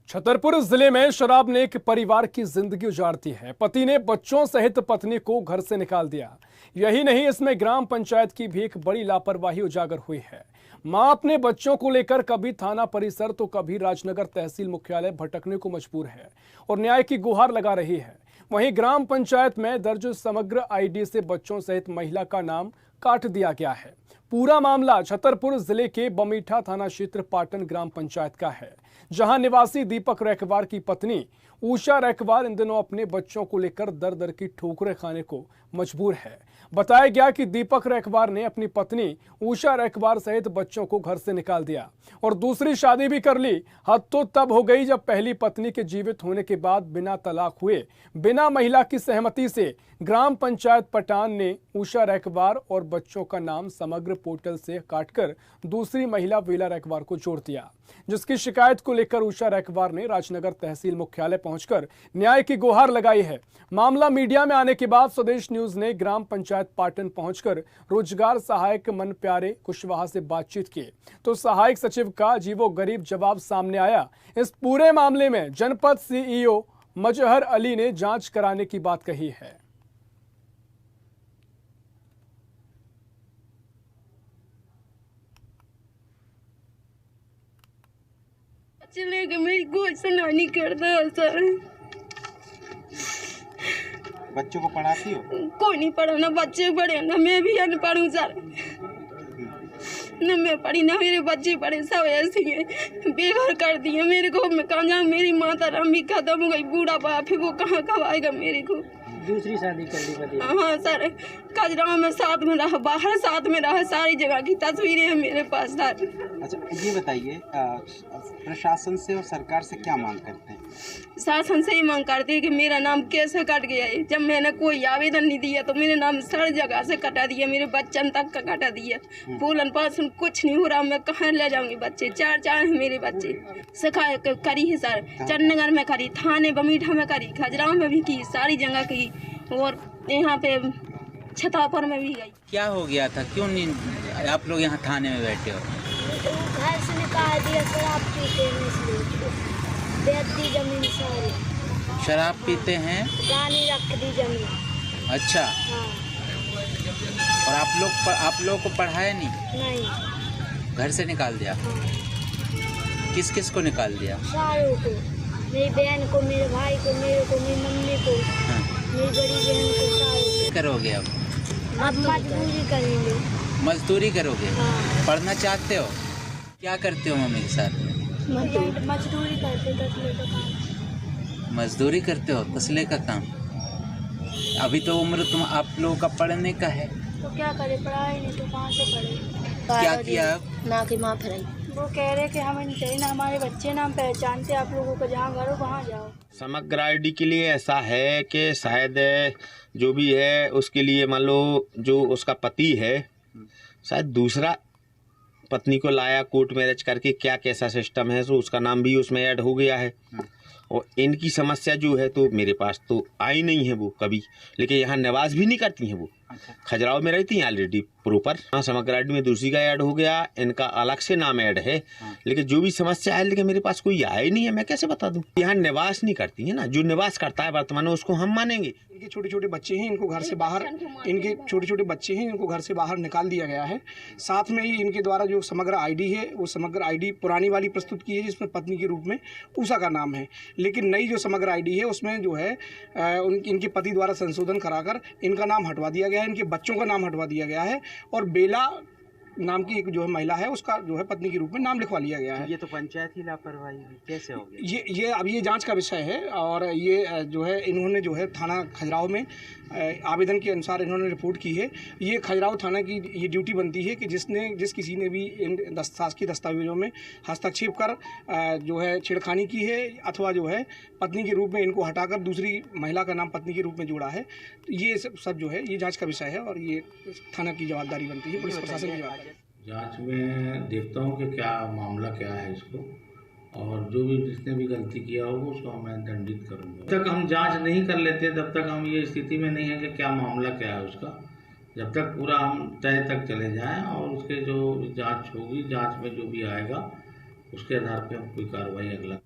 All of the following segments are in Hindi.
छतरपुर जिले में शराब ने एक परिवार की जिंदगी उजाड़ दी है। पति ने बच्चों सहित पत्नी को घर से निकाल दिया। यही नहीं, इसमें ग्राम पंचायत की भी एक बड़ी लापरवाही उजागर हुई है। मां अपने बच्चों को लेकर कभी थाना परिसर तो कभी राजनगर तहसील मुख्यालय भटकने को मजबूर है और न्याय की गुहार लगा रही है। वहीं ग्राम पंचायत में दर्ज समग्र आईडी से बच्चों सहित महिला का नाम काट दिया गया है। पूरा मामला छतरपुर जिले के बमीठा थाना क्षेत्र पाटन ग्राम पंचायत का है, जहां निवासी दीपक रैकवार की पत्नी उषा रैकवार इन दिनों अपने बच्चों को लेकर दर दर की ठोकरें खाने को मजबूर है। बताया गया कि दीपक रैकवार ने अपनी पत्नी उषा रैकवार सहित बच्चों को घर से निकाल दिया और दूसरी शादी भी कर ली। हद तो तब हो गई जब पहली पत्नी के जीवित होने के बाद बिना तलाक हुए, बिना महिला की सहमति से ग्राम पंचायत पटान ने उषा रैकवार और बच्चों का नाम समग्र पोर्टल से काटकर दूसरी महिला वीला रैकवार को जोड़ दिया, जिसकी शिकायत को लेकर उषा रैकवार ने राजनगर तहसील मुख्यालय पहुंचकर न्याय की गुहार लगाई है। मामला मीडिया में आने के बाद स्वदेश न्यूज ने ग्राम पंचायत पाटन पहुंचकर रोजगार सहायक मन प्यारे कुशवाहा से बातचीत की, तो सहायक सचिव का अजीबोगरीब जवाब सामने आया। इस पूरे मामले में जनपद सीईओ मजहर अली ने जांच कराने की बात कही है। चले गए, मेरी कोई सुना नहीं करता है सर। बच्चों को पढ़ाती हो? कोई नहीं पढ़ा, ना बच्चे पढ़े ना मैं भी अनपढ़ हूँ सर। ना मैं पढ़ी ना मेरे बच्चे पढ़े, सब ऐसे ही बेघर कर दिए मेरे को। मैं कहाँ जाऊँ, मेरी माता रामी खत्म हो गई, बूढ़ा बाप है वो कहाँ खवाएगा मेरे को। दूसरी शादी कर ली पति? हाँ सर, खजराव में साथ में रहा, बाहर साथ में रहा, सारी जगह की तस्वीरें हैं मेरे पास सर। अच्छा ये बताइए, प्रशासन से और सरकार से क्या मांग करते हैं? शासन से ही मांग करते हैं कि मेरा नाम कैसे कट गया है। जब मैंने कोई आवेदन नहीं दिया तो मेरे नाम सर जगह से कटा दिया, मेरे बच्चन तक का कटा दिया। बोलन पासन कुछ नहीं हो रहा, मैं कहाँ ले जाऊंगी बच्चे? चार हैं मेरे बच्चे। शिकायत करी है सर, चन्नगर में करी, थाने बमीठा में करी, खजराव में भी की, सारी जगह की, और यहाँ पे छतरपुर में भी गई। क्या हो गया था, क्यों नहीं आप लोग यहाँ थाने में बैठे हो? घर से निकाल दिया, शराब पीते हैं इसलिए, बेच दी जमीन सारी। शराब पीते हैं? गाली रख दी जमीन। अच्छा। हाँ। और आप लोग को पढ़ाया नहीं? नहीं। घर से निकाल दिया? हाँ। किस किस को निकाल दिया? सारों को, मेरी बहन को, मेरे भाई को, मेरे को, मेरी मम्मी को। हाँ। मेरी बड़ी बहन को, सारों को। करोगे अब मजदूरी करेंगे। मजदूरी करोगे? हाँ। पढ़ना चाहते हो? क्या करते हो मम्मी के साथ? मजदूरी करते, तसले का काम। मजदूरी करते हो, तसले का काम। अभी तो उम्र आप लोगों का पढ़ने का है, तो क्या करे, पढ़ाई नहीं तो कहाँ से पढ़े? क्या किया अब? ना कि माँ फिराई। वो कह रहे कि हमें चाहिए ना, हमारे बच्चे नाम पहचानते, आप लोगों को जहाँ घर हो वहाँ जाओ। समग्र आईडी के लिए ऐसा है कि शायद जो भी है उसके लिए मान लो जो उसका पति है शायद दूसरा पत्नी को लाया कोर्ट मैरिज करके, क्या कैसा सिस्टम है, तो उसका नाम भी उसमें ऐड हो गया है। और इनकी समस्या जो है तो मेरे पास तो आई नहीं है वो कभी, लेकिन यहाँ निवास भी नहीं करती हैं वो। खजराव में रहती हैं ऑलरेडी प्रॉपर। हाँ, समग्र आईडी में दूसरी का ऐड हो गया, इनका अलग से नाम ऐड है, लेकिन जो भी समस्या है, लेकिन मेरे पास कोई आया ही नहीं है, मैं कैसे बता दूं? यहाँ निवास नहीं करती है ना, जो निवास करता है वर्तमान में उसको हम मानेंगे। इनके छोटे छोटे बच्चे हैं, इनको घर से बाहर, इनके छोटे छोटे बच्चे हैं, इनको घर से बाहर निकाल दिया गया है। साथ में ही इनके द्वारा जो समग्र आईडी है वो समग्र आईडी पुरानी वाली प्रस्तुत की है, जिसमें पत्नी के रूप में उषा का नाम है, लेकिन नई जो समग्र आईडी है उसमें जो है इनके पति द्वारा संशोधन कराकर इनका नाम हटवा दिया गया है, इनके बच्चों का नाम हटवा दिया गया है, और बेला नाम की एक जो है महिला है उसका जो है पत्नी के रूप में नाम लिखवा लिया गया है। ये तो पंचायत ही लापरवाही कैसे हो गया? ये अब ये जांच का विषय है, और ये जो है इन्होंने जो है थाना खजराव में आवेदन के अनुसार इन्होंने रिपोर्ट की है। ये खजराव थाना की ये ड्यूटी बनती है कि जिस किसी ने भी इन शासकीय दस्तावेजों में हस्तक्षेप कर जो है छेड़खानी की है, अथवा जो है पत्नी के रूप में इनको हटाकर दूसरी महिला का नाम पत्नी के रूप में जोड़ा है, तो ये सब जो है ये जांच का विषय है, और ये थाना की जवाबदारी बनती है, पुलिस प्रशासन की जवाबदारी। जांच में देखता हूँ कि क्या मामला क्या है इसको, और जो भी जिसने भी गलती किया होगा उसको मैं दंडित करूँगा। जब तक हम जांच नहीं कर लेते तब तक हम ये स्थिति में नहीं है कि क्या मामला क्या है उसका। जब तक पूरा हम तय तक चले जाएं और उसके जो जांच होगी, जांच में जो भी आएगा उसके आधार पर हम कोई कार्रवाई अगला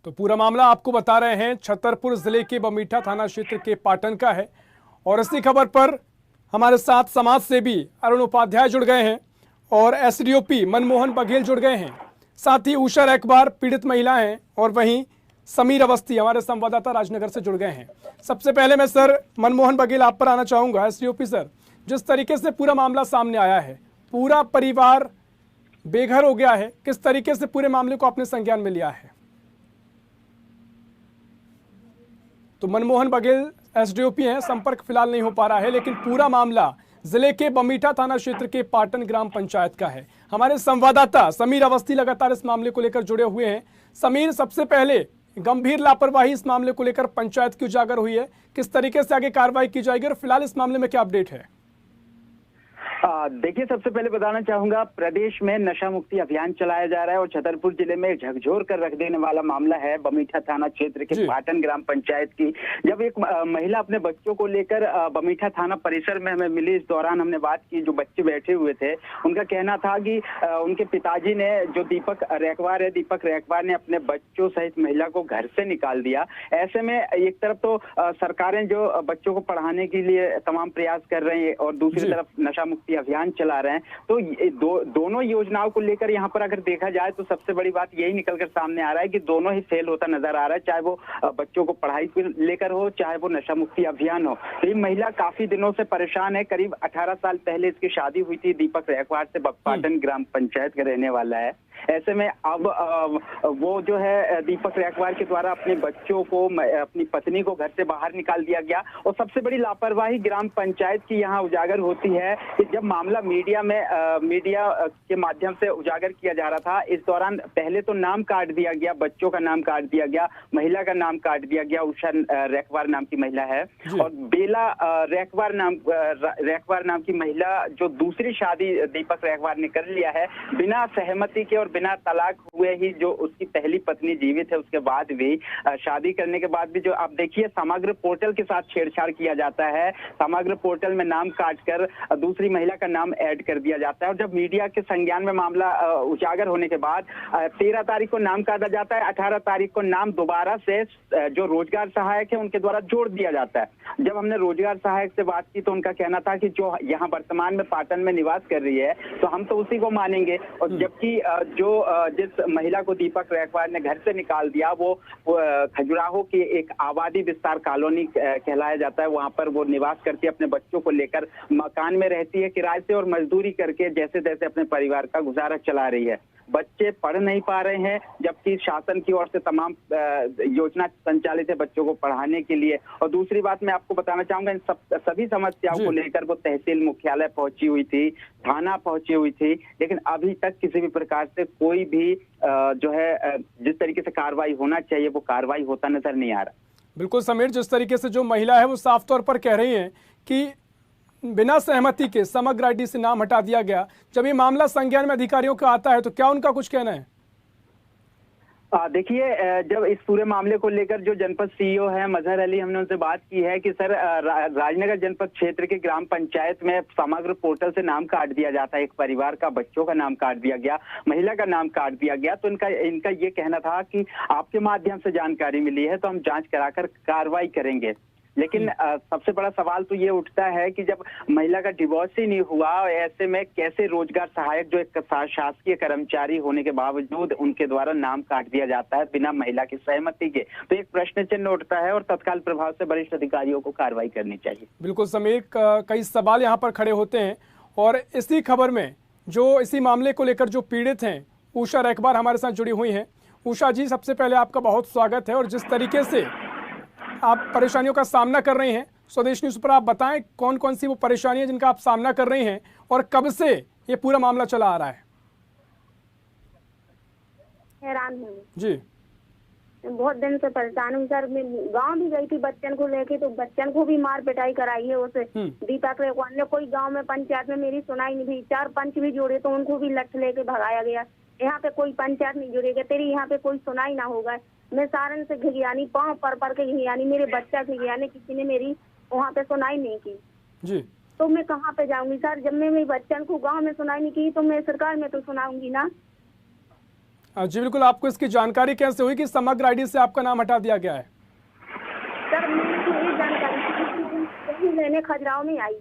तो पूरा मामला आपको बता रहे हैं, छतरपुर जिले के बमीठा थाना क्षेत्र के पाटन का है। और इसी खबर पर हमारे साथ समाज सेवी अरुण उपाध्याय जुड़ गए हैं और एसडीओपी मनमोहन बघेल जुड़ गए हैं, साथ ही उषा रैकबार पीड़ित महिला हैं और वहीं समीर अवस्थी हमारे संवाददाता राजनगर से जुड़ गए हैं। सबसे पहले मैं सर मनमोहन बघेल आप पर आना चाहूंगा। एसडीओपी सर, जिस तरीके से पूरा मामला सामने आया है, पूरा परिवार बेघर हो गया है, किस तरीके से पूरे मामले को आपने संज्ञान में लिया है? तो मनमोहन बघेल एसडीओपी हैं, संपर्क फिलहाल नहीं हो पा रहा है, लेकिन पूरा मामला जिले के बमीठा थाना क्षेत्र के पाटन ग्राम पंचायत का है। हमारे संवाददाता समीर अवस्थी लगातार इस मामले को लेकर जुड़े हुए हैं। समीर, सबसे पहले गंभीर लापरवाही इस मामले को लेकर पंचायत की उजागर हुई है, किस तरीके से आगे कार्रवाई की जाएगी और फिलहाल इस मामले में क्या अपडेट है? देखिए, सबसे पहले बताना चाहूंगा, प्रदेश में नशा मुक्ति अभियान चलाया जा रहा है और छतरपुर जिले में झकझोर कर रख देने वाला मामला है बमीठा थाना क्षेत्र के पाटन ग्राम पंचायत की। जब एक महिला अपने बच्चों को लेकर बमीठा थाना परिसर में हमें मिली, इस दौरान हमने बात की। जो बच्चे बैठे हुए थे, उनका कहना था कि उनके पिताजी ने, जो दीपक रैकवार ने अपने बच्चों सहित महिला को घर से निकाल दिया। ऐसे में एक तरफ तो सरकारें जो बच्चों को पढ़ाने के लिए तमाम प्रयास कर रही है और दूसरी तरफ नशा मुक्ति अभियान चला रहे हैं। तो दोनों योजनाओं को लेकर यहाँ पर अगर देखा जाए तो सबसे बड़ी बात यही निकलकर सामने आ रहा है कि दोनों ही फेल होता नजर आ रहा है, चाहे वो बच्चों को पढ़ाई को लेकर हो, चाहे वो नशा मुक्ति अभियान हो। तो ये महिला काफी दिनों से परेशान है। करीब 18 साल पहले इसकी शादी हुई थी दीपक रैकवार से। पाटन ग्राम पंचायत का रहने वाला है। ऐसे में अब वो जो है दीपक रैकवार के द्वारा अपने बच्चों को, अपनी पत्नी को घर से बाहर निकाल दिया गया। और सबसे बड़ी लापरवाही ग्राम पंचायत की यहाँ उजागर होती है कि जब मामला मीडिया के माध्यम से उजागर किया जा रहा था, इस दौरान पहले तो नाम काट दिया गया, बच्चों का नाम काट दिया गया, महिला का नाम काट दिया गया। उषा रैकवार नाम की महिला है और बेला रैकवार नाम की महिला, जो दूसरी शादी दीपक रैकवार ने कर लिया है बिना सहमति के और बिना तलाक हुए ही। जो उसकी पहली पत्नी जीवित है, उसके बाद भी, शादी करने के बाद भी, जो आप देखिए समग्र पोर्टल के साथ छेड़छाड़ किया जाता है। समग्र पोर्टल में नाम काटकर दूसरी महिला का नाम ऐड कर दिया जाता है। और जब मीडिया के संज्ञान में मामला उजागर होने के बाद 13 तारीख को नाम काटा जाता है, 18 तारीख को नाम दोबारा से जो रोजगार सहायक है उनके द्वारा जोड़ दिया जाता है। जब हमने रोजगार सहायक से बात की तो उनका कहना था कि जो यहाँ वर्तमान में पाटन में निवास कर रही है तो हम तो उसी को मानेंगे। और जबकि जिस महिला को दीपक रैकवार ने घर से निकाल दिया वो खजुराहो की एक आबादी विस्तार कॉलोनी कहलाया जाता है, वहां पर वो निवास करती है। अपने बच्चों को लेकर मकान में रहती है किराए से और मजदूरी करके जैसे तैसे अपने परिवार का गुजारा चला रही है। बच्चे पढ़ नहीं पा रहे हैं, जबकि शासन की ओर से तमाम योजना संचालित है बच्चों को पढ़ाने के लिए। और दूसरी बात मैं आपको बताना चाहूंगा, इन सभी समस्याओं को लेकर वो तहसील मुख्यालय पहुंची हुई थी, थाना पहुंची हुई थी, लेकिन अभी तक किसी भी प्रकार से कोई भी जो है जिस तरीके से कार्रवाई होना चाहिए वो कार्रवाई होता नजर नहीं आ रहा। बिल्कुल समीर, जिस तरीके से जो महिला है वो साफ तौर पर कह रही है कि बिना सहमति के समग्र आईडी से नाम हटा दिया गया। जब ये मामला संज्ञान में अधिकारियों का आता है तो क्या उनका कुछ कहना है? देखिए, जब इस पूरे मामले को लेकर जो जनपद सीईओ है मजहर अली, हमने उनसे बात की है कि सर राजनगर जनपद क्षेत्र के ग्राम पंचायत में समग्र पोर्टल से नाम काट दिया जाता है। एक परिवार का, बच्चों का नाम काट दिया गया, महिला का नाम काट दिया गया। तो इनका ये कहना था कि आपके माध्यम से जानकारी मिली है तो हम जांच कराकर कार्रवाई करेंगे। लेकिन सबसे बड़ा सवाल तो ये उठता है कि जब महिला का डिवोर्स ही नहीं हुआ, ऐसे में कैसे रोजगार सहायक जो एक शासकीय कर्मचारी होने के बावजूद उनके द्वारा नाम काट दिया जाता है बिना महिला की सहमति के। तो एक प्रश्न चिन्ह उठता है और तत्काल प्रभाव से वरिष्ठ अधिकारियों को कार्रवाई करनी चाहिए। बिल्कुल समीर, कई सवाल यहाँ पर खड़े होते हैं और इसी खबर में जो इसी मामले को लेकर जो पीड़ित हैं उषा रैकबार हमारे साथ जुड़ी हुई हैं। उषा जी, सबसे पहले आपका बहुत स्वागत है और जिस तरीके से आप परेशानियों का सामना कर रही हैं, स्वदेश न्यूज़ पर आप बताएं कौन कौन सी वो परेशानियां जिनका आप सामना कर रही हैं और कब से ये पूरा मामला चला आ रहा है? हैरान हूँ जी, बहुत दिन से परेशान हूँ सर। मैं गांव भी गई थी बच्चन को लेके, तो बच्चन को भी मार पिटाई कराई है उसे दीपक रैकवार ने। कोई गांव में पंचायत में मेरी सुनाई नहीं हुई। 4 पंच भी जोड़े तो उनको भी लठ लेके भगाया गया। यहाँ पे कोई पंचायत नहीं जुड़ेगा, तेरी यहाँ पे कोई सुनाई ना होगा। मैं सारण से घिघियानी पाँव पर के घिघियानी, मेरे बच्चा घिघियानी, किसी ने मेरी वहाँ पे सुनाई नहीं की जी। तो मैं कहाँ पे जाऊंगी सर? जब मैं मेरे बच्चन को गांव में सुनाई नहीं की तो मैं सरकार में तो सुनाऊंगी ना। जी बिल्कुल, आपको इसकी जानकारी कैसे हुई कि समग्र आईडी से आपका नाम हटा दिया गया है? सर मुझे ये जानकारी लेने खजुराहो में आई,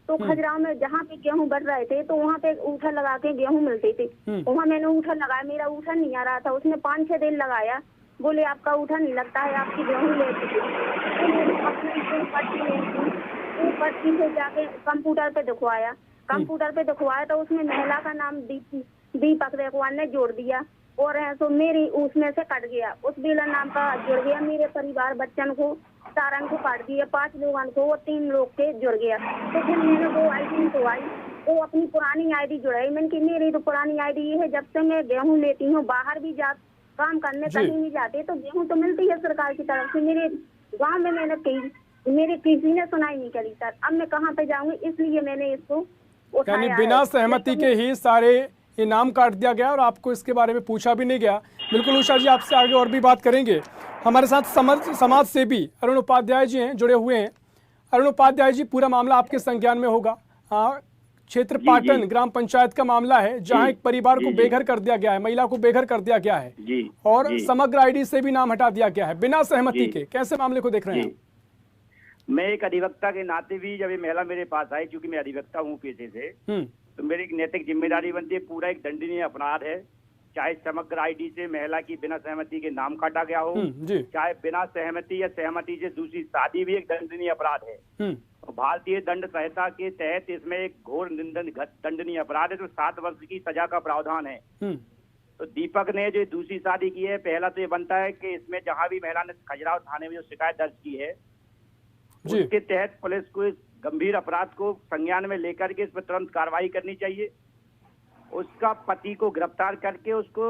तो खजुराहो में जहाँ पे गेहूं बढ़ रहे थे तो वहाँ पे ऊठा लगा के गेहूं मिलते थे। वहाँ मैंने ऊठा लगाया, मेरा ऊठा नहीं आ रहा था। उसने 5-6 दिन लगाया, बोले आपका ऊठा नहीं लगता है, आपकी गेहूं ले चुके। पर्ची से जाके कंप्यूटर पे दिखवाया, तो उसमें महिला का नाम दीपक रेखवाल ने जोड़ दिया और है तो मेरी उसमें से कट गया, उस बेला नाम का जुड़ गया। मेरे परिवार बच्चन को सारन को काट दिया, 5 लोगों को, 3 लोग के जुड़ गया। तो फिर मैंने वो आईडी तो आई, वो अपनी पुरानी आईडी जुड़ाई। मैंने कि मेरी तो पुरानी आईडी ये है, जब से मैं गेहूं लेती हूँ, बाहर भी जा काम करने कहीं भी जाते तो गेहूं तो मिलती है सरकार की तरफ से। मेरे गाँव में मैंने मेरे किसी ने सुनाई नहीं करी सर। अब मैं कहाँ पे जाऊंगी, इसलिए मैंने इसको यानी बिना सहमति के ही सारे ये नाम काट दिया गया और आपको इसके बारे में पूछा भी नहीं गया। बिल्कुल उषा जी, आपसे आगे और भी बात करेंगे। हमारे साथ समाज सेवी अरुण उपाध्याय जी हैं, जुड़े हुए हैं। अरुण उपाध्याय जी, पूरा मामला आपके संज्ञान में होगा। क्षेत्र पाटन ग्राम पंचायत का मामला है, जहां एक परिवार को बेघर कर दिया गया है, महिला को बेघर कर दिया गया है और समग्र आईडी से भी नाम हटा दिया गया है बिना सहमति के। कैसे मामले को देख रहे हैं? मैं एक अधिवक्ता के नाते भी जब ये महिला मेरे पास आई, क्योंकि मैं अधिवक्ता हूँ पेशे से, तो मेरी एक नैतिक जिम्मेदारी बनती है। पूरा एक दंडनीय अपराध है, चाहे समग्र आईडी से महिला की बिना सहमति के नाम काटा गया हो, चाहे बिना सहमति या सहमति से दूसरी शादी भी एक दंडनीय अपराध है। भारतीय दंड संहिता के तहत इसमें एक घोर दंडनीय अपराध है, तो 7 वर्ष की सजा का प्रावधान है। तो दीपक ने जो दूसरी शादी की है, पहला तो ये बनता है कि इसमें जहां भी महिला ने खजुराहो थाने में जो शिकायत दर्ज की है, उसके तहत पुलिस को इस गंभीर अपराध को संज्ञान में लेकर के इस पर तुरंत कार्रवाई करनी चाहिए। उसका पति को गिरफ्तार करके उसको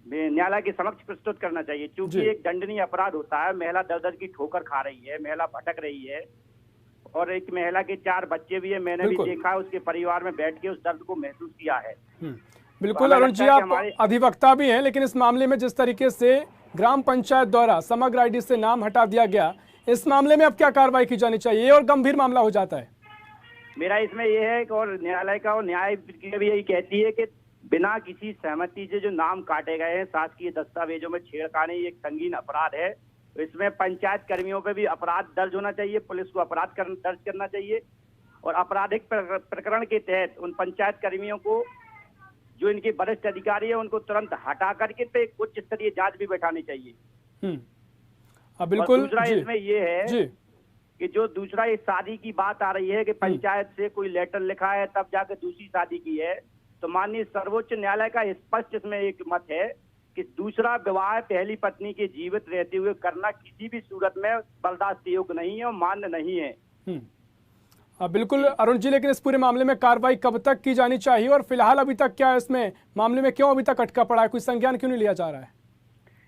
न्यायालय के समक्ष प्रस्तुत करना चाहिए, क्योंकि एक दंडनीय अपराध होता है। महिला दर की ठोकर खा रही है, महिला भटक रही है और एक महिला के 4 बच्चे भी है। मैंने भी देखा है, उसके परिवार में बैठ के उस दर्द को महसूस किया है। बिल्कुल अरुण जी, आप अधिवक्ता भी हैं, लेकिन इस मामले में जिस तरीके से ग्राम पंचायत द्वारा समग्र आईडी से नाम हटा दिया गया, इस मामले में अब क्या कार्रवाई की जानी चाहिए और गंभीर मामला हो जाता है? मेरा इसमें यह है कि और न्यायालय का और न्याय प्रक्रिया भी यही कहती है कि बिना किसी सहमति से जो नाम काटे गए हैं, शासकीय दस्तावेजों में छेड़खानी एक संगीन अपराध है। तो इसमें पंचायत कर्मियों पे भी अपराध दर्ज होना चाहिए, पुलिस को अपराध दर्ज करना चाहिए और आपराधिक प्रकरण के तहत उन पंचायत कर्मियों को, जो इनके वरिष्ठ अधिकारी है, उनको तुरंत हटा करके पे उच्च स्तरीय जांच भी बैठानी चाहिए। बिल्कुल। दूसरा इसमें ये है कि जो दूसरा इस शादी की बात आ रही है कि पंचायत से कोई लेटर लिखा है तब जाकर दूसरी शादी की है, तो माननीय सर्वोच्च न्यायालय का स्पष्ट इसमें एक मत है कि दूसरा विवाह पहली पत्नी के जीवित रहते हुए करना किसी भी सूरत में बर्दाश्त योग्य नहीं है और मान्य नहीं है। बिल्कुल अरुण जी, लेकिन इस पूरे मामले में कार्रवाई कब तक की जानी चाहिए और फिलहाल अभी तक क्या इसमें मामले में क्यों अभी तक अटका पड़ा है, कोई संज्ञान क्यों नहीं लिया जा रहा है?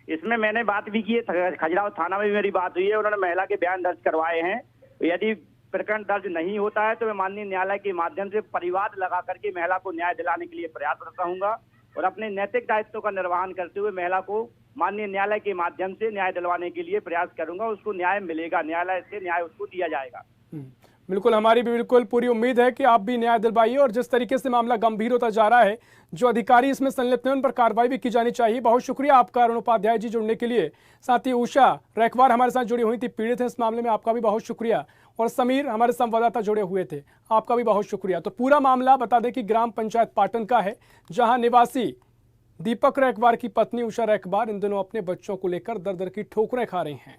इसमें मैंने बात भी की है, खजुराहो थाना में भी मेरी बात हुई है, उन्होंने महिला के बयान दर्ज करवाए हैं। यदि प्रकरण दर्ज नहीं होता है तो मैं माननीय न्यायालय के माध्यम से परिवाद लगा करके महिला को न्याय दिलाने के लिए प्रयासरत रहूंगा और अपने नैतिक दायित्व का निर्वहन करते हुए महिला को माननीय न्यायालय के माध्यम से न्याय दिलवाने के लिए प्रयास करूंगा। उसको न्याय मिलेगा, न्यायालय से न्याय उसको दिया जाएगा। बिल्कुल, हमारी भी बिल्कुल पूरी उम्मीद है कि आप भी न्याय दिलवाइए और जिस तरीके से मामला गंभीर होता जा रहा है, जो अधिकारी इसमें संलिप्त हैं उन पर कार्रवाई भी की जानी चाहिए। बहुत शुक्रिया आपका अरुण उपाध्याय जी जुड़ने के लिए। साथ ही उषा रेखवार हमारे साथ जुड़ी हुई थी, पीड़ित है इस मामले में, आपका भी बहुत शुक्रिया। और समीर हमारे संवाददाता जुड़े हुए थे, आपका भी बहुत शुक्रिया। तो पूरा मामला बता दें कि ग्राम पंचायत पाटन का है, जहां निवासी दीपक रेखवार की पत्नी उषा रेखवार इन दिनों अपने बच्चों को लेकर दर दर की ठोकरें खा रही हैं।